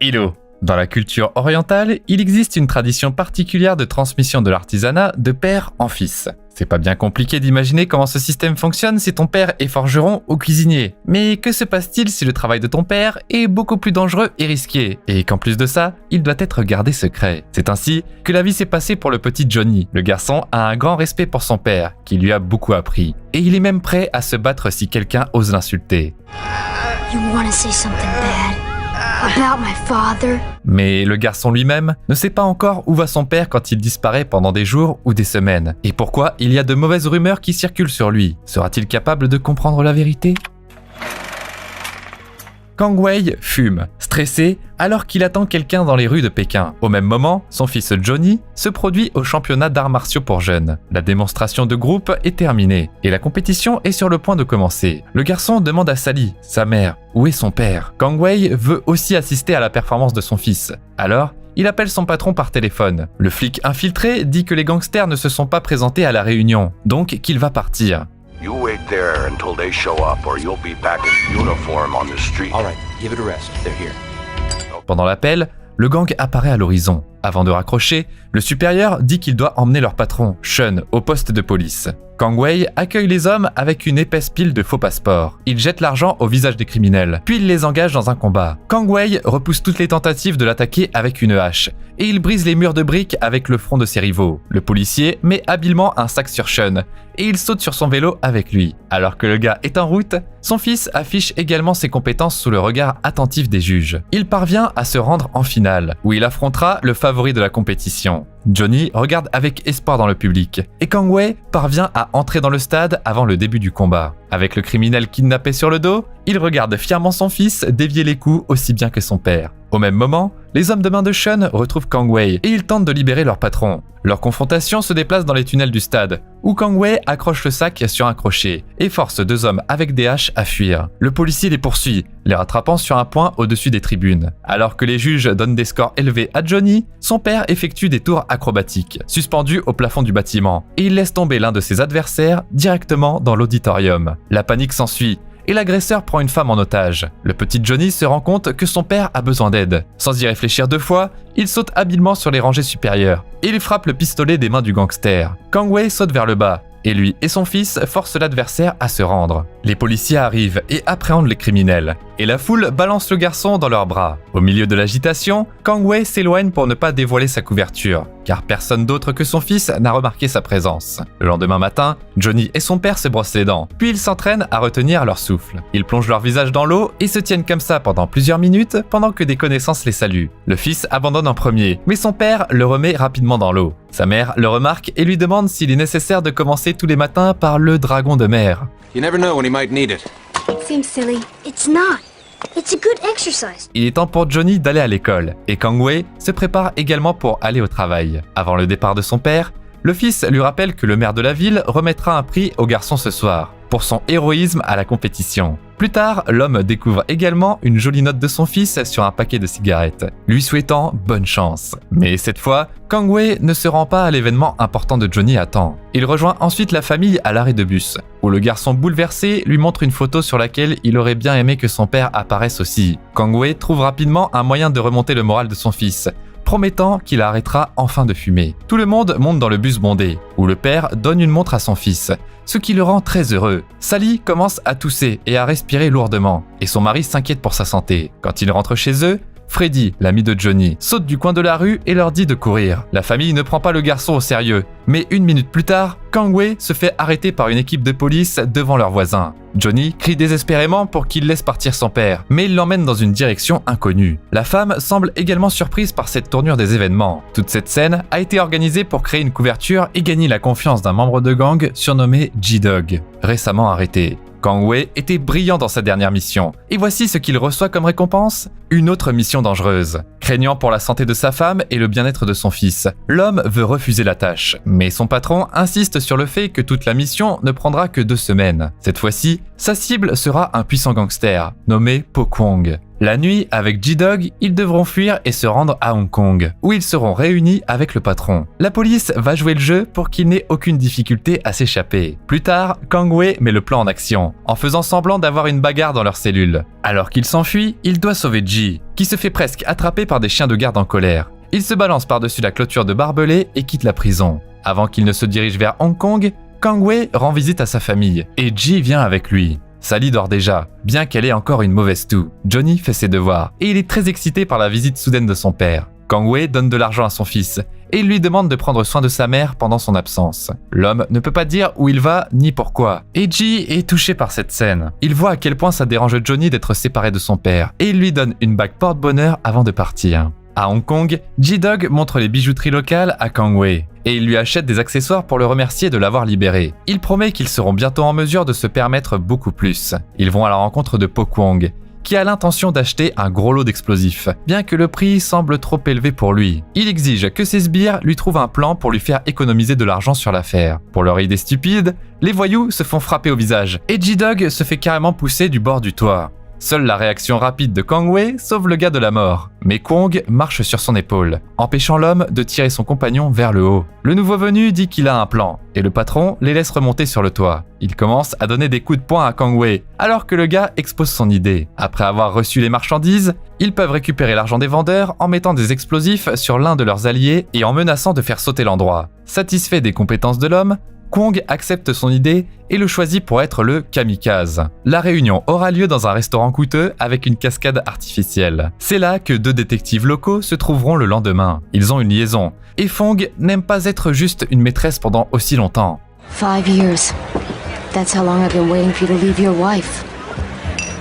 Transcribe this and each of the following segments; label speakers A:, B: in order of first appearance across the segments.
A: Hello. Dans la culture orientale, il existe une tradition particulière de transmission de l'artisanat de père en fils. C'est pas bien compliqué d'imaginer comment ce système fonctionne si ton père est forgeron ou cuisinier. Mais que se passe-t-il si le travail de ton père est beaucoup plus dangereux et risqué, et qu'en plus de ça, il doit être gardé secret? C'est ainsi que la vie s'est passée pour le petit Johnny. Le garçon a un grand respect pour son père, qui lui a beaucoup appris. Et il est même prêt à se battre si quelqu'un ose l'insulter.
B: You wanna say something bad about my father?
A: Mais le garçon lui-même ne sait pas encore où va son père quand il disparaît pendant des jours ou des semaines. Et pourquoi il y a de mauvaises rumeurs qui circulent sur lui. Sera-t-il capable de comprendre la vérité? Kang Wei fume, stressé, alors qu'il attend quelqu'un dans les rues de Pékin. Au même moment, son fils Johnny se produit au championnat d'arts martiaux pour jeunes. La démonstration de groupe est terminée et la compétition est sur le point de commencer. Le garçon demande à Sally, sa mère, où est son père. Kang Wei veut aussi assister à la performance de son fils. Alors, il appelle son patron par téléphone. Le flic infiltré dit que les gangsters ne se sont pas présentés à la réunion, donc qu'il va partir.
C: You wait there until they show up or you'll be back in uniform on the street.
D: All right, give it a rest. They're here.
A: Pendant l'appel, le gang apparaît à l'horizon. Avant de raccrocher, le supérieur dit qu'il doit emmener leur patron, Sean, au poste de police. Kang Wei accueille les hommes avec une épaisse pile de faux passeports. Il jette l'argent au visage des criminels, puis il les engage dans un combat. Kang Wei repousse toutes les tentatives de l'attaquer avec une hache, et il brise les murs de briques avec le front de ses rivaux. Le policier met habilement un sac sur Sean, et il saute sur son vélo avec lui. Alors que le gars est en route, son fils affiche également ses compétences sous le regard attentif des juges. Il parvient à se rendre en finale, où il affrontera le favori de la compétition. Johnny regarde avec espoir dans le public, et Kang Wei parvient à entrer dans le stade avant le début du combat. Avec le criminel kidnappé sur le dos, il regarde fièrement son fils dévier les coups aussi bien que son père. Au même moment, les hommes de main de Sean retrouvent Kang Wei et ils tentent de libérer leur patron. Leur confrontation se déplace dans les tunnels du stade, où Kang Wei accroche le sac sur un crochet et force deux hommes avec des haches à fuir. Le policier les poursuit, les rattrapant sur un point au-dessus des tribunes. Alors que les juges donnent des scores élevés à Johnny, son père effectue des tours acrobatiques, suspendu au plafond du bâtiment, et il laisse tomber l'un de ses adversaires directement dans l'auditorium. La panique s'ensuit, et l'agresseur prend une femme en otage. Le petit Johnny se rend compte que son père a besoin d'aide. Sans y réfléchir deux fois, il saute habilement sur les rangées supérieures, et il frappe le pistolet des mains du gangster. Kang Wei saute vers le bas, et lui et son fils forcent l'adversaire à se rendre. Les policiers arrivent et appréhendent les criminels, et la foule balance le garçon dans leurs bras. Au milieu de l'agitation, Kang Wei s'éloigne pour ne pas dévoiler sa couverture, car personne d'autre que son fils n'a remarqué sa présence. Le lendemain matin, Johnny et son père se brossent les dents, puis ils s'entraînent à retenir leur souffle. Ils plongent leur visage dans l'eau et se tiennent comme ça pendant plusieurs minutes pendant que des connaissances les saluent. Le fils abandonne en premier, mais son père le remet rapidement dans l'eau. Sa mère le remarque et lui demande s'il est nécessaire de commencer tous les matins par le dragon de mer.
D: You never know when he might need it.
B: Seems silly. It's not. It's a good exercise.
A: Il est temps pour Johnny d'aller à l'école, et Kang Wei se prépare également pour aller au travail. Avant le départ de son père, le fils lui rappelle que le maire de la ville remettra un prix au garçon ce soir, pour son héroïsme à la compétition. Plus tard, l'homme découvre également une jolie note de son fils sur un paquet de cigarettes, lui souhaitant bonne chance. Mais cette fois, Kang Wei ne se rend pas à l'événement important de Johnny à temps. Il rejoint ensuite la famille à l'arrêt de bus, où le garçon bouleversé lui montre une photo sur laquelle il aurait bien aimé que son père apparaisse aussi. Kang Wei trouve rapidement un moyen de remonter le moral de son fils, promettant qu'il arrêtera enfin de fumer. Tout le monde monte dans le bus bondé, où le père donne une montre à son fils, ce qui le rend très heureux. Sally commence à tousser et à respirer lourdement, et son mari s'inquiète pour sa santé. Quand ils rentrent chez eux, Freddy, l'ami de Johnny, saute du coin de la rue et leur dit de courir. La famille ne prend pas le garçon au sérieux, mais une minute plus tard, Kang Wei se fait arrêter par une équipe de police devant leurs voisins. Johnny crie désespérément pour qu'il laisse partir son père, mais il l'emmène dans une direction inconnue. La femme semble également surprise par cette tournure des événements. Toute cette scène a été organisée pour créer une couverture et gagner la confiance d'un membre de gang surnommé G-Dog, récemment arrêté. Kang Wei était brillant dans sa dernière mission, et voici ce qu'il reçoit comme récompense, une autre mission dangereuse. Craignant pour la santé de sa femme et le bien-être de son fils, l'homme veut refuser la tâche, mais son patron insiste sur le fait que toute la mission ne prendra que 2 semaines. Cette fois-ci, sa cible sera un puissant gangster, nommé Po Kwong. La nuit, avec G-Dog, ils devront fuir et se rendre à Hong Kong, où ils seront réunis avec le patron. La police va jouer le jeu pour qu'il n'ait aucune difficulté à s'échapper. Plus tard, Kang Wei met le plan en action, en faisant semblant d'avoir une bagarre dans leur cellule. Alors qu'il s'enfuit, il doit sauver Ji, qui se fait presque attraper par des chiens de garde en colère. Il se balance par-dessus la clôture de barbelés et quitte la prison. Avant qu'il ne se dirige vers Hong Kong, Kang Wei rend visite à sa famille, et Ji vient avec lui. Sally dort déjà, bien qu'elle ait encore une mauvaise toux. Johnny fait ses devoirs, et il est très excité par la visite soudaine de son père. Kang Wei donne de l'argent à son fils, et il lui demande de prendre soin de sa mère pendant son absence. L'homme ne peut pas dire où il va ni pourquoi, et Ji est touché par cette scène. Il voit à quel point ça dérange Johnny d'être séparé de son père, et il lui donne une bague porte-bonheur avant de partir. À Hong Kong, G-Dog montre les bijouteries locales à Kang Wei et il lui achète des accessoires pour le remercier de l'avoir libéré. Il promet qu'ils seront bientôt en mesure de se permettre beaucoup plus. Ils vont à la rencontre de Po Kwong, qui a l'intention d'acheter un gros lot d'explosifs, bien que le prix semble trop élevé pour lui. Il exige que ses sbires lui trouvent un plan pour lui faire économiser de l'argent sur l'affaire. Pour leur idée stupide, les voyous se font frapper au visage et G-Dog se fait carrément pousser du bord du toit. Seule la réaction rapide de Kang Wei sauve le gars de la mort, mais Kwong marche sur son épaule, empêchant l'homme de tirer son compagnon vers le haut. Le nouveau venu dit qu'il a un plan, et le patron les laisse remonter sur le toit. Il commence à donner des coups de poing à Kang Wei, alors que le gars expose son idée. Après avoir reçu les marchandises, ils peuvent récupérer l'argent des vendeurs en mettant des explosifs sur l'un de leurs alliés et en menaçant de faire sauter l'endroit. Satisfait des compétences de l'homme, Kwong accepte son idée et le choisit pour être le kamikaze. La réunion aura lieu dans un restaurant coûteux avec une cascade artificielle. C'est là que 2 détectives locaux se trouveront le lendemain. Ils ont une liaison, et Fong n'aime pas être juste une maîtresse pendant aussi longtemps.
B: 5 years. That's how long I've been waiting for you to leave your wife.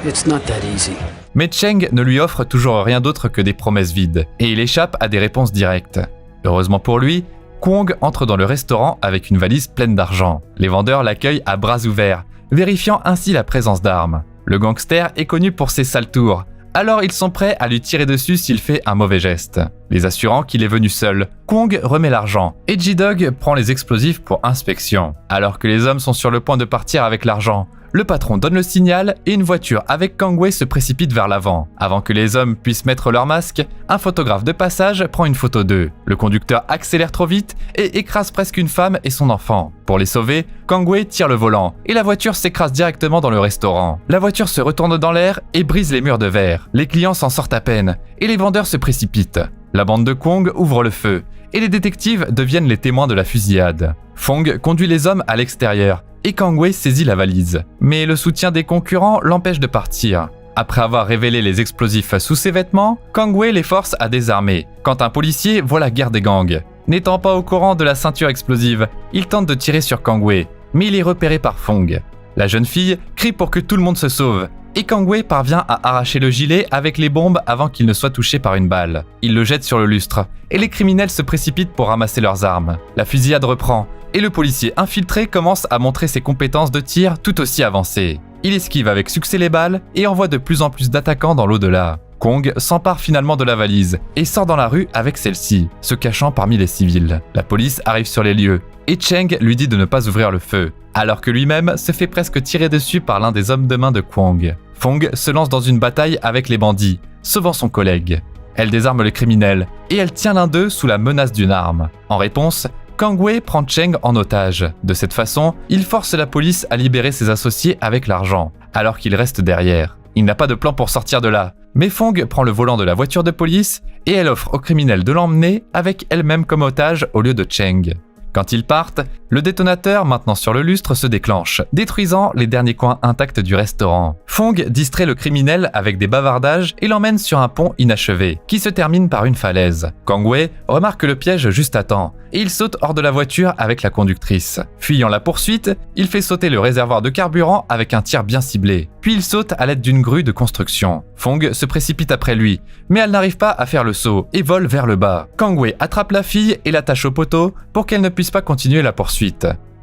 D: It's not that easy.
A: Mais Cheng ne lui offre toujours rien d'autre que des promesses vides, et il échappe à des réponses directes. Heureusement pour lui, Kwong entre dans le restaurant avec une valise pleine d'argent. Les vendeurs l'accueillent à bras ouverts, vérifiant ainsi la présence d'armes. Le gangster est connu pour ses sales tours, alors ils sont prêts à lui tirer dessus s'il fait un mauvais geste. Les assurant qu'il est venu seul, Kwong remet l'argent et G-Dog prend les explosifs pour inspection. Alors que les hommes sont sur le point de partir avec l'argent, le patron donne le signal et une voiture avec Kang Wei se précipite vers l'avant. Avant que les hommes puissent mettre leur masque, un photographe de passage prend une photo d'eux. Le conducteur accélère trop vite et écrase presque une femme et son enfant. Pour les sauver, Kang Wei tire le volant et la voiture s'écrase directement dans le restaurant. La voiture se retourne dans l'air et brise les murs de verre. Les clients s'en sortent à peine et les vendeurs se précipitent. La bande de Kwong ouvre le feu et les détectives deviennent les témoins de la fusillade. Fong conduit les hommes à l'extérieur et Kang Wei saisit la valise. Mais le soutien des concurrents l'empêche de partir. Après avoir révélé les explosifs sous ses vêtements, Kang Wei les force à désarmer, quand un policier voit la guerre des gangs. N'étant pas au courant de la ceinture explosive, il tente de tirer sur Kang Wei, mais il est repéré par Fong. La jeune fille crie pour que tout le monde se sauve, et Kang Wei parvient à arracher le gilet avec les bombes avant qu'il ne soit touché par une balle. Il le jette sur le lustre, et les criminels se précipitent pour ramasser leurs armes. La fusillade reprend, et le policier infiltré commence à montrer ses compétences de tir tout aussi avancées. Il esquive avec succès les balles et envoie de plus en plus d'attaquants dans l'au-delà. Kwong s'empare finalement de la valise et sort dans la rue avec celle-ci, se cachant parmi les civils. La police arrive sur les lieux et Cheng lui dit de ne pas ouvrir le feu, alors que lui-même se fait presque tirer dessus par l'un des hommes de main de Kwong. Fong se lance dans une bataille avec les bandits, sauvant son collègue. Elle désarme les criminels et elle tient l'un d'eux sous la menace d'une arme. En réponse, Kang Wei prend Cheng en otage. De cette façon, il force la police à libérer ses associés avec l'argent, alors qu'il reste derrière. Il n'a pas de plan pour sortir de là, mais Fong prend le volant de la voiture de police et elle offre aux criminels de l'emmener avec elle-même comme otage au lieu de Cheng. Quand ils partent, le détonateur, maintenant sur le lustre, se déclenche, détruisant les derniers coins intacts du restaurant. Fong distrait le criminel avec des bavardages et l'emmène sur un pont inachevé, qui se termine par une falaise. Kang Wei remarque le piège juste à temps, et il saute hors de la voiture avec la conductrice. Fuyant la poursuite, il fait sauter le réservoir de carburant avec un tir bien ciblé. Puis il saute à l'aide d'une grue de construction. Fong se précipite après lui, mais elle n'arrive pas à faire le saut et vole vers le bas. Kang Wei attrape la fille et l'attache au poteau pour qu'elle ne puisse pas continuer la poursuite.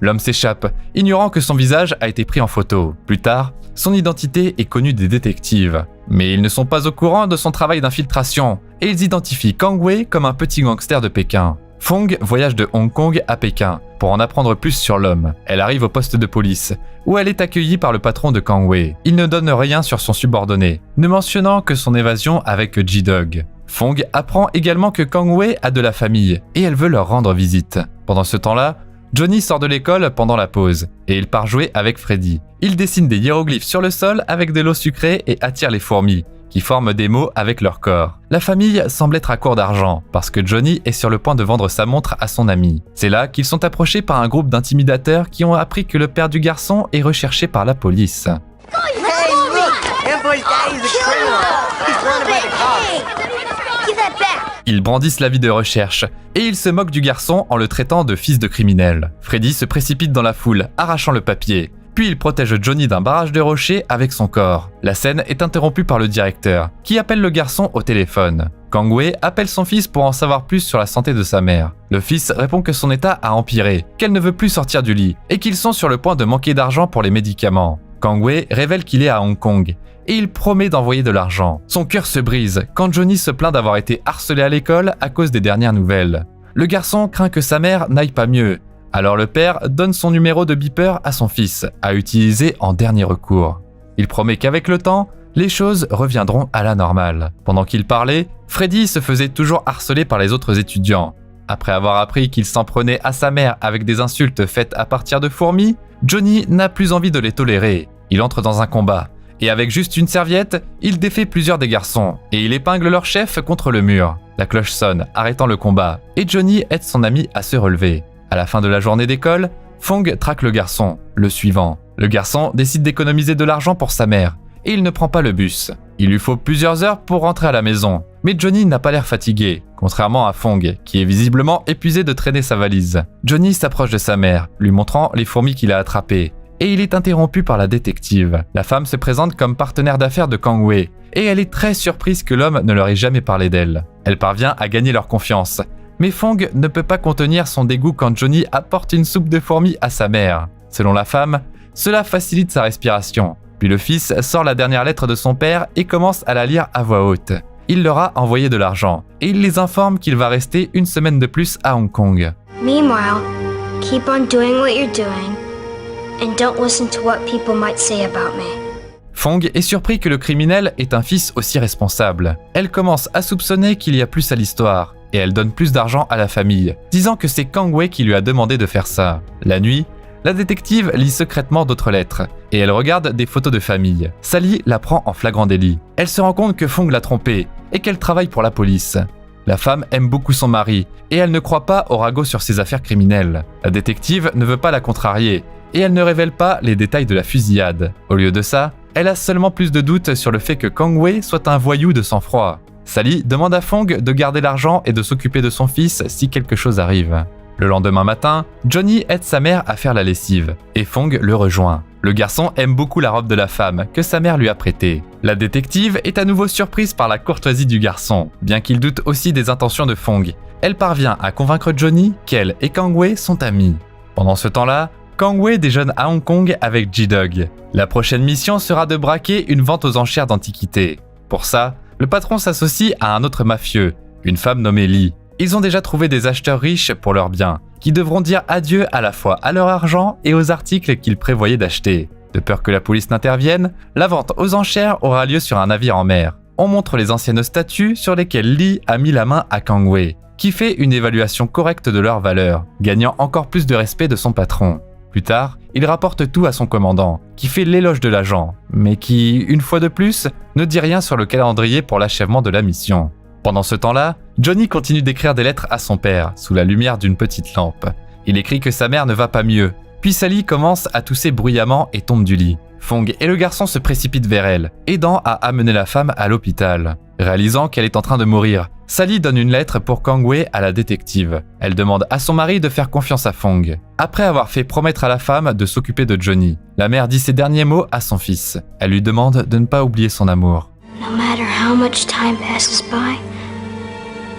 A: L'homme s'échappe, ignorant que son visage a été pris en photo. Plus tard, son identité est connue des détectives. Mais ils ne sont pas au courant de son travail d'infiltration, et ils identifient Kang Wei comme un petit gangster de Pékin. Fong voyage de Hong Kong à Pékin pour en apprendre plus sur l'homme. Elle arrive au poste de police, où elle est accueillie par le patron de Kang Wei. Il ne donne rien sur son subordonné, ne mentionnant que son évasion avec G-Dog. Fong apprend également que Kang Wei a de la famille, et elle veut leur rendre visite. Pendant ce temps-là, Johnny sort de l'école pendant la pause, et il part jouer avec Freddy. Il dessine des hiéroglyphes sur le sol avec de l'eau sucrée et attire les fourmis, qui forment des mots avec leur corps. La famille semble être à court d'argent, parce que Johnny est sur le point de vendre sa montre à son ami. C'est là qu'ils sont approchés par un groupe d'intimidateurs qui ont appris que le père du garçon est recherché par la police.
E: Hey, look! Amboy's daddy's a criminal. He's wanted by the cops. Give that back.
A: Ils brandissent l'avis de recherche, et ils se moquent du garçon en le traitant de fils de criminel. Freddy se précipite dans la foule, arrachant le papier. Puis il protège Johnny d'un barrage de rochers avec son corps. La scène est interrompue par le directeur, qui appelle le garçon au téléphone. Kang Wei appelle son fils pour en savoir plus sur la santé de sa mère. Le fils répond que son état a empiré, qu'elle ne veut plus sortir du lit, et qu'ils sont sur le point de manquer d'argent pour les médicaments. Kang Wei révèle qu'il est à Hong Kong, et il promet d'envoyer de l'argent. Son cœur se brise quand Johnny se plaint d'avoir été harcelé à l'école à cause des dernières nouvelles. Le garçon craint que sa mère n'aille pas mieux. Alors le père donne son numéro de beeper à son fils, à utiliser en dernier recours. Il promet qu'avec le temps, les choses reviendront à la normale. Pendant qu'il parlait, Freddy se faisait toujours harceler par les autres étudiants. Après avoir appris qu'il s'en prenait à sa mère avec des insultes faites à partir de fourmis, Johnny n'a plus envie de les tolérer. Il entre dans un combat, et avec juste une serviette, il défait plusieurs des garçons, et il épingle leur chef contre le mur. La cloche sonne, arrêtant le combat, et Johnny aide son ami à se relever. À la fin de la journée d'école, Fong traque le garçon, le suivant. Le garçon décide d'économiser de l'argent pour sa mère, et il ne prend pas le bus. Il lui faut plusieurs heures pour rentrer à la maison, mais Johnny n'a pas l'air fatigué, contrairement à Fong, qui est visiblement épuisé de traîner sa valise. Johnny s'approche de sa mère, lui montrant les fourmis qu'il a attrapées, et il est interrompu par la détective. La femme se présente comme partenaire d'affaires de Kang Wei, et elle est très surprise que l'homme ne leur ait jamais parlé d'elle. Elle parvient à gagner leur confiance, mais Fong ne peut pas contenir son dégoût quand Johnny apporte une soupe de fourmis à sa mère. Selon la femme, cela facilite sa respiration. Puis le fils sort la dernière lettre de son père et commence à la lire à voix haute. Il leur a envoyé de l'argent, et il les informe qu'il va rester une semaine de plus à Hong Kong.
B: Meanwhile, keep on doing what you're doing, and don't listen to what people might say about me.
A: Fong est surpris que le criminel est un fils aussi responsable. Elle commence à soupçonner qu'il y a plus à l'histoire, et elle donne plus d'argent à la famille, disant que c'est Kang Wei qui lui a demandé de faire ça. La nuit, la détective lit secrètement d'autres lettres, et elle regarde des photos de famille. Sally la prend en flagrant délit. Elle se rend compte que Fong l'a trompée, et qu'elle travaille pour la police. La femme aime beaucoup son mari, et elle ne croit pas au ragot sur ses affaires criminelles. La détective ne veut pas la contrarier, et elle ne révèle pas les détails de la fusillade. Au lieu de ça, elle a seulement plus de doutes sur le fait que Kang Wei soit un voyou de sang-froid. Sally demande à Fong de garder l'argent et de s'occuper de son fils si quelque chose arrive. Le lendemain matin, Johnny aide sa mère à faire la lessive, et Fong le rejoint. Le garçon aime beaucoup la robe de la femme que sa mère lui a prêtée. La détective est à nouveau surprise par la courtoisie du garçon, bien qu'il doute aussi des intentions de Fong. Elle parvient à convaincre Johnny qu'elle et Kang Wei sont amis. Pendant ce temps-là, Kang Wei déjeune à Hong Kong avec G-Dog. La prochaine mission sera de braquer une vente aux enchères d'antiquités. Pour ça, le patron s'associe à un autre mafieux, une femme nommée Lee. Ils ont déjà trouvé des acheteurs riches pour leurs biens, qui devront dire adieu à la fois à leur argent et aux articles qu'ils prévoyaient d'acheter. De peur que la police n'intervienne, la vente aux enchères aura lieu sur un navire en mer. On montre les anciennes statues sur lesquelles Lee a mis la main à Kang Wei, qui fait une évaluation correcte de leur valeur, gagnant encore plus de respect de son patron. Plus tard, il rapporte tout à son commandant, qui fait l'éloge de l'agent, mais qui, une fois de plus, ne dit rien sur le calendrier pour l'achèvement de la mission. Pendant ce temps-là, Johnny continue d'écrire des lettres à son père, sous la lumière d'une petite lampe. Il écrit que sa mère ne va pas mieux, puis Sally commence à tousser bruyamment et tombe du lit. Fong et le garçon se précipitent vers elle, aidant à amener la femme à l'hôpital. Réalisant qu'elle est en train de mourir, Sally donne une lettre pour Kang Wei à la détective. Elle demande à son mari de faire confiance à Fong. Après avoir fait promettre à la femme de s'occuper de Johnny, la mère dit ses derniers mots à son fils. Elle lui demande de ne pas oublier son amour.
B: No matter how much time passes by,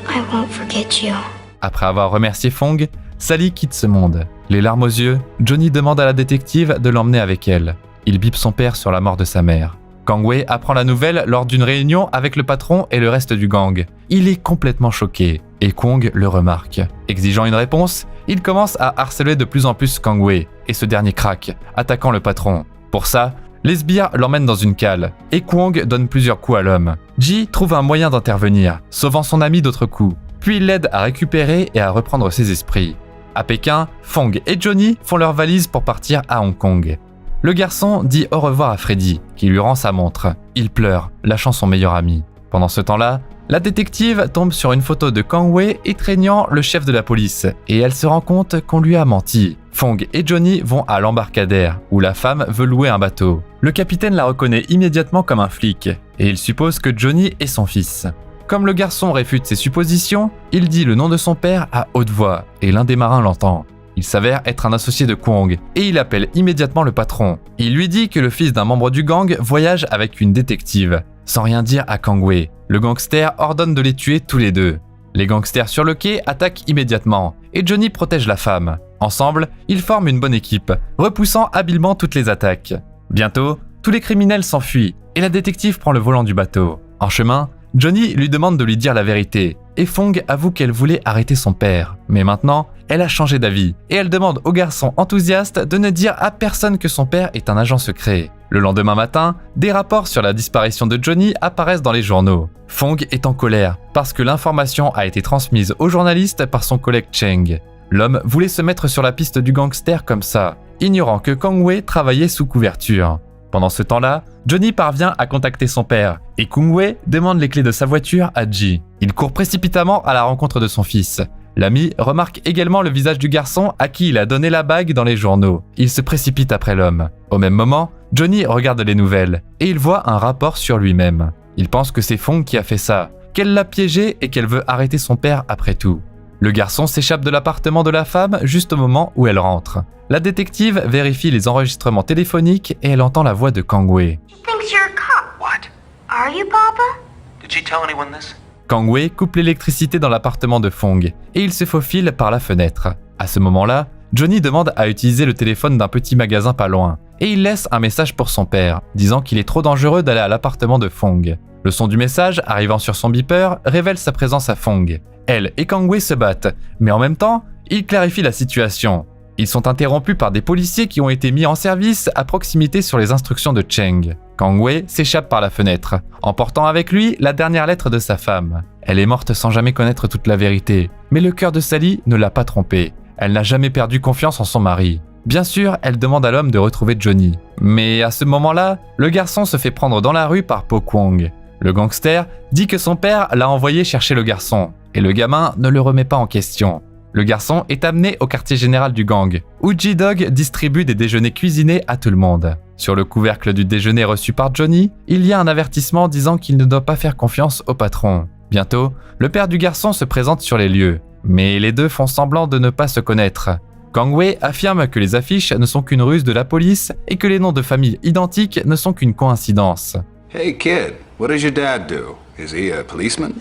B: I won't forget you.
A: Après avoir remercié Fong, Sally quitte ce monde. Les larmes aux yeux, Johnny demande à la détective de l'emmener avec elle. Il bipe son père sur la mort de sa mère. Kang Wei apprend la nouvelle lors d'une réunion avec le patron et le reste du gang. il est complètement choqué et Kwong le remarque. Exigeant une réponse, il commence à harceler de plus en plus Kang-Wei et ce dernier craque, attaquant le patron. Pour ça, les sbires l'emmènent dans une cale et Kwong donne plusieurs coups à l'homme. Ji trouve un moyen d'intervenir, sauvant son ami d'autres coups, puis il l'aide à récupérer et à reprendre ses esprits. À Pékin, Fong et Johnny font leur valise pour partir à Hong Kong. Le garçon dit au revoir à Freddy, qui lui rend sa montre. Il pleure, lâchant son meilleur ami. Pendant ce temps-là, la détective tombe sur une photo de Kang-Wei étreignant le chef de la police, et elle se rend compte qu'on lui a menti. Fong et Johnny vont à l'embarcadère, où la femme veut louer un bateau. Le capitaine la reconnaît immédiatement comme un flic, et il suppose que Johnny est son fils. Comme le garçon réfute ses suppositions, il dit le nom de son père à haute voix, et l'un des marins l'entend. Il s'avère être un associé de Kwong, et il appelle immédiatement le patron. Il lui dit que le fils d'un membre du gang voyage avec une détective. Sans rien dire à Kang-Wei, le gangster ordonne de les tuer tous les deux. Les gangsters sur le quai attaquent immédiatement, et Johnny protège la femme. Ensemble, ils forment une bonne équipe, repoussant habilement toutes les attaques. Bientôt, tous les criminels s'enfuient, et la détective prend le volant du bateau. En chemin, Johnny lui demande de lui dire la vérité, et Fong avoue qu'elle voulait arrêter son père. Mais maintenant, elle a changé d'avis, et elle demande au garçon enthousiaste de ne dire à personne que son père est un agent secret. Le lendemain matin, des rapports sur la disparition de Johnny apparaissent dans les journaux. Fong est en colère, parce que l'information a été transmise aux journalistes par son collègue Cheng. L'homme voulait se mettre sur la piste du gangster comme ça, ignorant que Kang-Wei travaillait sous couverture. Pendant ce temps-là, Johnny parvient à contacter son père, et Kang-Wei demande les clés de sa voiture à Ji. Il court précipitamment à la rencontre de son fils. L'ami remarque également le visage du garçon à qui il a donné la bague dans les journaux. Il se précipite après l'homme. Au même moment, Johnny regarde les nouvelles, et il voit un rapport sur lui-même. Il pense que c'est Fong qui a fait ça, qu'elle l'a piégé et qu'elle veut arrêter son père après tout. Le garçon s'échappe de l'appartement de la femme juste au moment où elle rentre. La détective vérifie les enregistrements téléphoniques et elle entend la voix de Kang-Wei.
B: She thinks you're a cop.
C: What?
B: Are you, Papa?
C: Did she tell anyone this?
A: Kang-Wei coupe l'électricité dans l'appartement de Fong et il se faufile par la fenêtre. À ce moment-là, Johnny demande à utiliser le téléphone d'un petit magasin pas loin et il laisse un message pour son père, disant qu'il est trop dangereux d'aller à l'appartement de Fong. Le son du message, arrivant sur son beeper, révèle sa présence à Fong. Elle et Kang-Wei se battent, mais en même temps, ils clarifient la situation. Ils sont interrompus par des policiers qui ont été mis en service à proximité sur les instructions de Cheng. Kang-Wei s'échappe par la fenêtre, emportant avec lui la dernière lettre de sa femme. Elle est morte sans jamais connaître toute la vérité, mais le cœur de Sally ne l'a pas trompée. Elle n'a jamais perdu confiance en son mari. Bien sûr, elle demande à l'homme de retrouver Johnny. Mais à ce moment-là, le garçon se fait prendre dans la rue par Po Kwong. Le gangster dit que son père l'a envoyé chercher le garçon, et le gamin ne le remet pas en question. Le garçon est amené au quartier général du gang, où G-Dog distribue des déjeuners cuisinés à tout le monde. Sur le couvercle du déjeuner reçu par Johnny, il y a un avertissement disant qu'il ne doit pas faire confiance au patron. Bientôt, le père du garçon se présente sur les lieux, mais les deux font semblant de ne pas se connaître. Kang-Wei affirme que les affiches ne sont qu'une ruse de la police et que les noms de famille identiques ne sont qu'une coïncidence.
F: Hey kid, what does your dad do? Is he a policeman?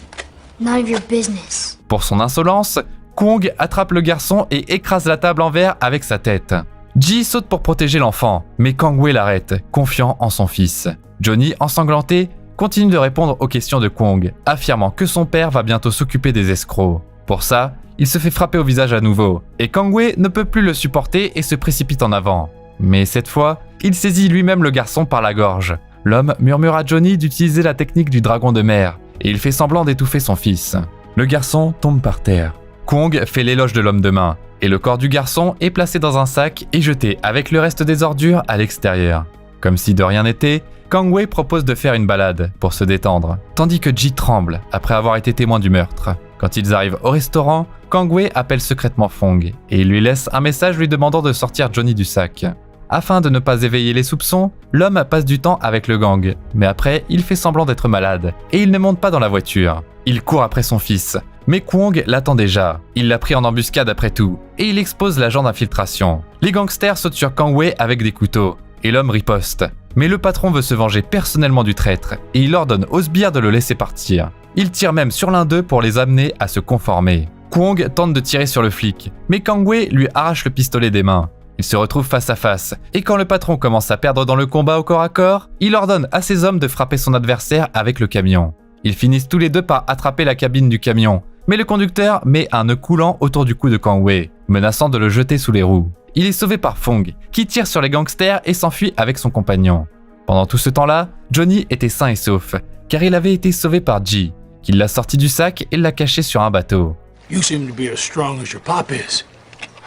B: None of your business.
A: Pour son insolence, Kwong attrape le garçon et écrase la table en verre avec sa tête. Ji saute pour protéger l'enfant, mais Kang-Wei l'arrête, confiant en son fils. Johnny, ensanglanté, continue de répondre aux questions de Kwong, affirmant que son père va bientôt s'occuper des escrocs. Pour ça, il se fait frapper au visage à nouveau, et Kang-Wei ne peut plus le supporter et se précipite en avant. Mais cette fois, il saisit lui-même le garçon par la gorge. L'homme murmure à Johnny d'utiliser la technique du dragon de mer, et il fait semblant d'étouffer son fils. Le garçon tombe par terre. Kwong fait l'éloge de l'homme de main, et le corps du garçon est placé dans un sac et jeté avec le reste des ordures à l'extérieur. Comme si de rien n'était, Kang-Wei propose de faire une balade pour se détendre, tandis que Ji tremble après avoir été témoin du meurtre. Quand ils arrivent au restaurant, Kang-Wei appelle secrètement Fong et il lui laisse un message lui demandant de sortir Johnny du sac. Afin de ne pas éveiller les soupçons, l'homme passe du temps avec le gang, mais après, il fait semblant d'être malade et il ne monte pas dans la voiture. Il court après son fils, mais Kwong l'attend déjà. Il l'a pris en embuscade après tout et il expose l'agent d'infiltration. Les gangsters sautent sur Kang-Wei avec des couteaux et l'homme riposte. Mais le patron veut se venger personnellement du traître et il ordonne aux sbires de le laisser partir. Il tire même sur l'un d'eux pour les amener à se conformer. Kwong tente de tirer sur le flic, mais Kang-Wei lui arrache le pistolet des mains. Ils se retrouvent face à face, et quand le patron commence à perdre dans le combat au corps à corps, il ordonne à ses hommes de frapper son adversaire avec le camion. Ils finissent tous les deux par attraper la cabine du camion, mais le conducteur met un nœud coulant autour du cou de Kang-wei, menaçant de le jeter sous les roues. Il est sauvé par Fong, qui tire sur les gangsters et s'enfuit avec son compagnon. Pendant tout ce temps-là, Johnny était sain et sauf, car il avait été sauvé par Ji, qui l'a sorti du sac et l'a caché sur un bateau.
G: You seem to be as strong as your pop is.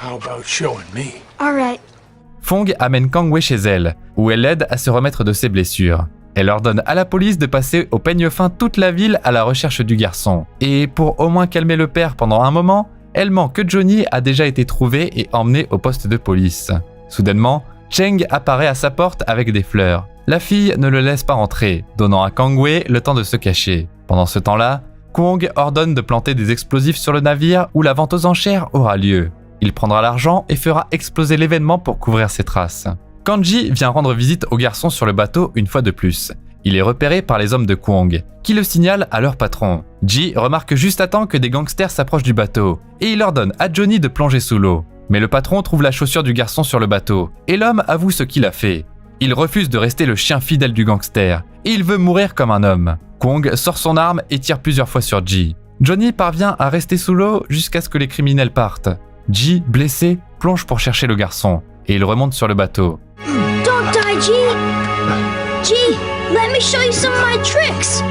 G: How about showing me?
B: All right.
A: Fong amène Kang-wei chez elle, où elle l'aide à se remettre de ses blessures. Elle ordonne à la police de passer au peigne fin toute la ville à la recherche du garçon. Et pour au moins calmer le père pendant un moment, elle ment que Johnny a déjà été trouvé et emmené au poste de police. Soudainement, Cheng apparaît à sa porte avec des fleurs. La fille ne le laisse pas entrer, donnant à Kang-wei le temps de se cacher. Pendant ce temps-là, Kwong ordonne de planter des explosifs sur le navire où la vente aux enchères aura lieu. Il prendra l'argent et fera exploser l'événement pour couvrir ses traces. Kanji vient rendre visite au garçon sur le bateau une fois de plus. Il est repéré par les hommes de Kwong, qui le signalent à leur patron. Ji remarque juste à temps que des gangsters s'approchent du bateau, et il ordonne à Johnny de plonger sous l'eau. Mais le patron trouve la chaussure du garçon sur le bateau, et l'homme avoue ce qu'il a fait. Il refuse de rester le chien fidèle du gangster, et il veut mourir comme un homme. Kwong sort son arme et tire plusieurs fois sur Ji. Johnny parvient à rester sous l'eau jusqu'à ce que les criminels partent. Ji, blessé, plonge pour chercher le garçon, et il remonte sur le bateau.
B: Don't die, G. G, let me show you some of my tricks.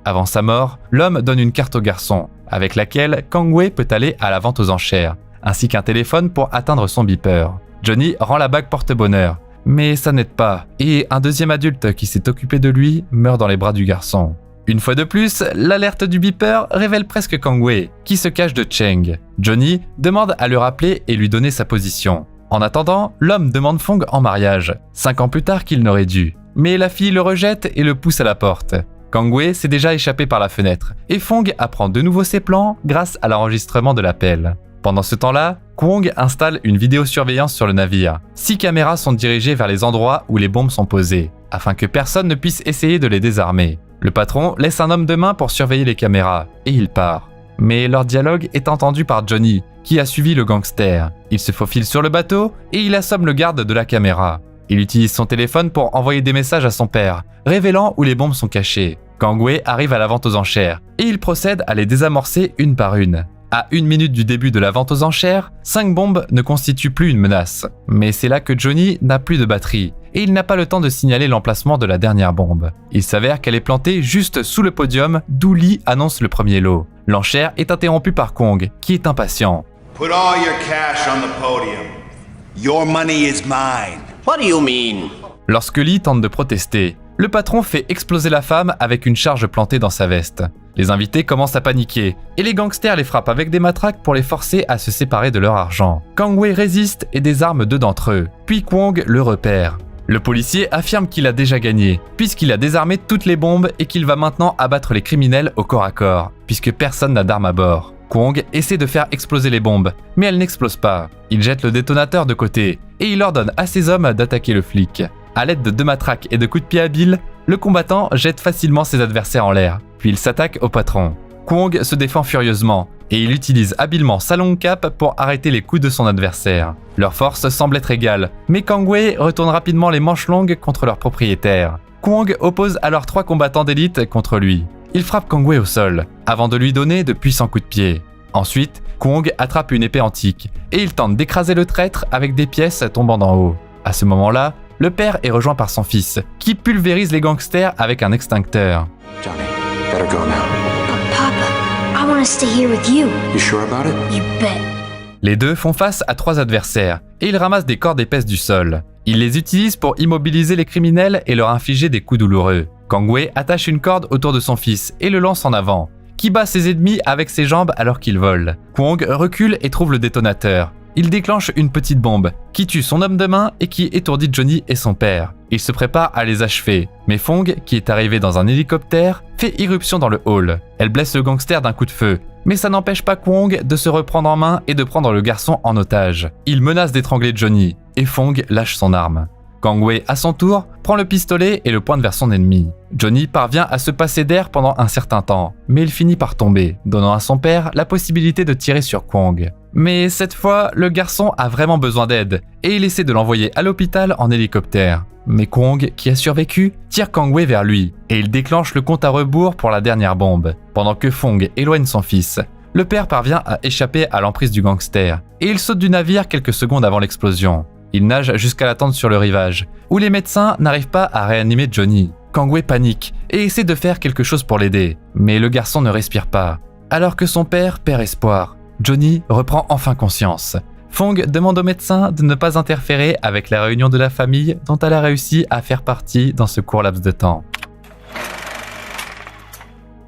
A: Avant sa mort, l'homme donne une carte au garçon, avec laquelle Kang-wei peut aller à la vente aux enchères, ainsi qu'un téléphone pour atteindre son beeper. Johnny rend la bague porte-bonheur, mais ça n'aide pas, et un deuxième adulte qui s'est occupé de lui meurt dans les bras du garçon. Une fois de plus, l'alerte du beeper révèle presque Kang-wei, qui se cache de Cheng. Johnny demande à le rappeler et lui donner sa position. En attendant, l'homme demande Fong en mariage, 5 ans plus tard qu'il n'aurait dû. Mais la fille le rejette et le pousse à la porte. Kang-wei s'est déjà échappé par la fenêtre, et Fong apprend de nouveau ses plans grâce à l'enregistrement de l'appel. Pendant ce temps-là, Kwong installe une vidéosurveillance sur le navire. 6 caméras sont dirigées vers les endroits où les bombes sont posées, afin que personne ne puisse essayer de les désarmer. Le patron laisse un homme de main pour surveiller les caméras, et il part. Mais leur dialogue est entendu par Johnny, qui a suivi le gangster. Il se faufile sur le bateau, et il assomme le garde de la caméra. Il utilise son téléphone pour envoyer des messages à son père, révélant où les bombes sont cachées. Kang-wei arrive à la vente aux enchères, et il procède à les désamorcer une par une. À 1 minute du début de la vente aux enchères, 5 bombes ne constituent plus une menace. Mais c'est là que Johnny n'a plus de batterie, et il n'a pas le temps de signaler l'emplacement de la dernière bombe. Il s'avère qu'elle est plantée juste sous le podium, d'où Lee annonce le premier lot. L'enchère est interrompue par Kwong, qui est impatient.
H: Put all your cash on the podium. Your money is mine.
E: What do you mean?
A: Lorsque Lee tente de protester, le patron fait exploser la femme avec une charge plantée dans sa veste. Les invités commencent à paniquer, et les gangsters les frappent avec des matraques pour les forcer à se séparer de leur argent. Kang-wei résiste et désarme 2 d'entre eux, puis Kwong le repère. Le policier affirme qu'il a déjà gagné, puisqu'il a désarmé toutes les bombes et qu'il va maintenant abattre les criminels au corps à corps, puisque personne n'a d'armes à bord. Kwong essaie de faire exploser les bombes, mais elles n'explosent pas. Il jette le détonateur de côté, et il ordonne à ses hommes d'attaquer le flic. À l'aide de 2 matraques et de coups de pied habiles, le combattant jette facilement ses adversaires en l'air, puis il s'attaque au patron. Kwong se défend furieusement, et il utilise habilement sa longue cape pour arrêter les coups de son adversaire. Leurs forces semblent être égales, mais Kang-wei retourne rapidement les manches longues contre leur propriétaire. Kwong oppose alors 3 combattants d'élite contre lui. Il frappe Kang-wei au sol, avant de lui donner de puissants coups de pied. Ensuite, Kwong attrape une épée antique, et il tente d'écraser le traître avec des pièces tombant d'en haut. À ce moment-là, le père est rejoint par son fils, qui pulvérise les gangsters avec un extincteur.
F: Johnny, better go now.
B: But Papa, I want to stay here with you.
F: You sure about it?
B: You bet.
A: Les deux font face à 3 adversaires, et ils ramassent des cordes épaisses du sol. Ils les utilisent pour immobiliser les criminels et leur infliger des coups douloureux. Kang-wei attache une corde autour de son fils et le lance en avant, qui bat ses ennemis avec ses jambes alors qu'il vole. Kwong recule et trouve le détonateur. Il déclenche une petite bombe, qui tue son homme de main et qui étourdit Johnny et son père. Il se prépare à les achever, mais Fong, qui est arrivé dans un hélicoptère, fait irruption dans le hall. Elle blesse le gangster d'un coup de feu, mais ça n'empêche pas Kwong de se reprendre en main et de prendre le garçon en otage. Il menace d'étrangler Johnny, et Fong lâche son arme. Kang Wei, à son tour, prend le pistolet et le pointe vers son ennemi. Johnny parvient à se passer d'air pendant un certain temps, mais il finit par tomber, donnant à son père la possibilité de tirer sur Kwong. Mais cette fois, le garçon a vraiment besoin d'aide, et il essaie de l'envoyer à l'hôpital en hélicoptère. Mais Kwong, qui a survécu, tire Kang Wei vers lui, et il déclenche le compte à rebours pour la dernière bombe, pendant que Fong éloigne son fils. Le père parvient à échapper à l'emprise du gangster, et il saute du navire quelques secondes avant l'explosion. Il nage jusqu'à la tente sur le rivage, où les médecins n'arrivent pas à réanimer Johnny. Kang Wei panique et essaie de faire quelque chose pour l'aider, mais le garçon ne respire pas. Alors que son père perd espoir, Johnny reprend enfin conscience. Fong demande au médecin de ne pas interférer avec la réunion de la famille dont elle a réussi à faire partie dans ce court laps de temps.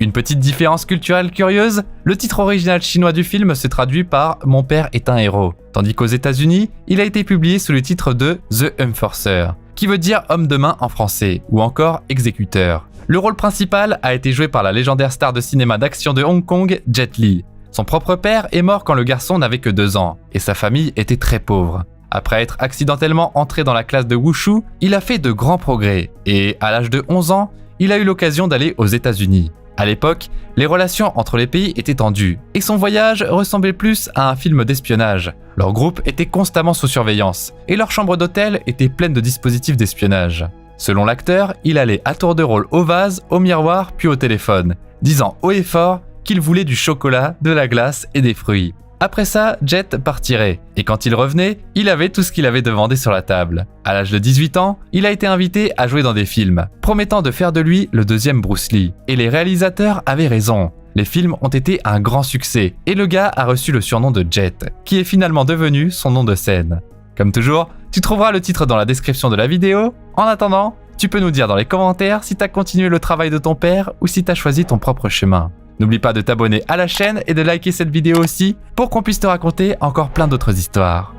A: Une petite différence culturelle curieuse, le titre original chinois du film se traduit par « Mon père est un héros », tandis qu'aux États-Unis, il a été publié sous le titre de « The Enforcer », qui veut dire « homme de main » en français, ou encore « exécuteur ». Le rôle principal a été joué par la légendaire star de cinéma d'action de Hong Kong, Jet Li. Son propre père est mort quand le garçon n'avait que 2 ans, et sa famille était très pauvre. Après être accidentellement entré dans la classe de Wushu, il a fait de grands progrès, et à l'âge de 11 ans, il a eu l'occasion d'aller aux États-Unis. À l'époque, les relations entre les pays étaient tendues, et son voyage ressemblait plus à un film d'espionnage. Leur groupe était constamment sous surveillance, et leur chambre d'hôtel était pleine de dispositifs d'espionnage. Selon l'acteur, il allait à tour de rôle au vase, au miroir, puis au téléphone, disant haut et fort qu'il voulait du chocolat, de la glace et des fruits. Après ça, Jet partirait, et quand il revenait, il avait tout ce qu'il avait demandé sur la table. À l'âge de 18 ans, il a été invité à jouer dans des films, promettant de faire de lui le deuxième Bruce Lee. Et les réalisateurs avaient raison. Les films ont été un grand succès, et le gars a reçu le surnom de Jet, qui est finalement devenu son nom de scène. Comme toujours, tu trouveras le titre dans la description de la vidéo. En attendant, tu peux nous dire dans les commentaires si t'as continué le travail de ton père ou si t'as choisi ton propre chemin. N'oublie pas de t'abonner à la chaîne et de liker cette vidéo aussi pour qu'on puisse te raconter encore plein d'autres histoires.